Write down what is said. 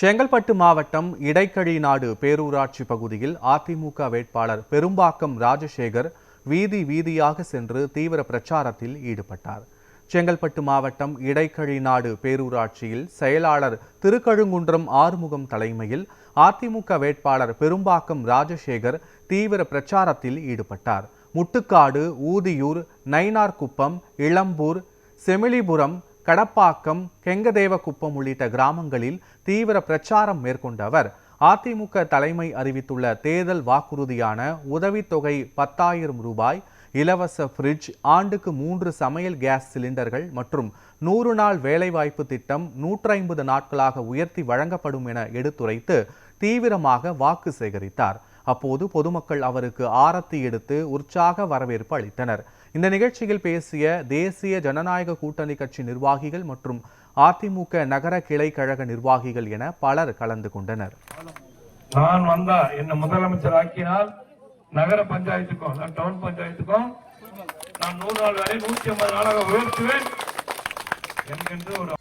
செங்கல்பட்டு மாவட்டம் இடைக்கழிநாடு பேரூராட்சி பகுதியில் அதிமுக வேட்பாளர் பெரும்பாக்கம் ராஜசேகர் வீதி வீதியாக சென்று தீவிர பிரச்சாரத்தில் ஈடுபட்டார். செங்கல்பட்டு மாவட்டம் இடைக்கழிநாடு பேரூராட்சியில் செயலாளர் திருக்கழுங்குன்றம் ஆறுமுகம் தலைமையில் அதிமுக வேட்பாளர் பெரும்பாக்கம் ராஜசேகர் தீவிர பிரச்சாரத்தில் ஈடுபட்டார். முட்டுக்காடு, ஊதியூர், நயினார்குப்பம், இளம்பூர், செமிலிபுரம், கடப்பாக்கம், கெங்கதேவகுப்பம் உள்ளிட்ட கிராமங்களில் தீவிர பிரச்சாரம் மேற்கொண்ட அவர் அதிமுக தலைமை அறிவித்துள்ள தேர்தல் வாக்குறுதியான உதவித்தொகை 10,000 ரூபாய், இலவச ஃப்ரிட்ஜ், ஆண்டுக்கு 3 சமையல் கேஸ் சிலிண்டர்கள் மற்றும் 100 நாள் வேலைவாய்ப்பு திட்டம் 150 நாட்களாக உயர்த்தி வழங்கப்படும் என எடுத்துரைத்து தீவிரமாக வாக்கு சேகரித்தார். அப்போது பொதுமக்கள் அவருக்கு ஆரத்தி எடுத்து உற்சாக வரவேற்பு அளித்தனர். இந்த நிகழ்ச்சியில் பேசிய தேசிய ஜனநாயக கூட்டணி கட்சி நிர்வாகிகள் மற்றும் அதிமுக நகர கிளை கழக நிர்வாகிகள் என பலர் கலந்து கொண்டனர். நான் வந்தா என்ன முதலமைச்சர் ஆக்கினால் நகர பஞ்சாயத்துக்கும் டவுன் பஞ்சாயத்துக்கும் நான் 100 நாள் வரை 150 நாளாக உயர்த்துவேன் என்கின்ற ஒரு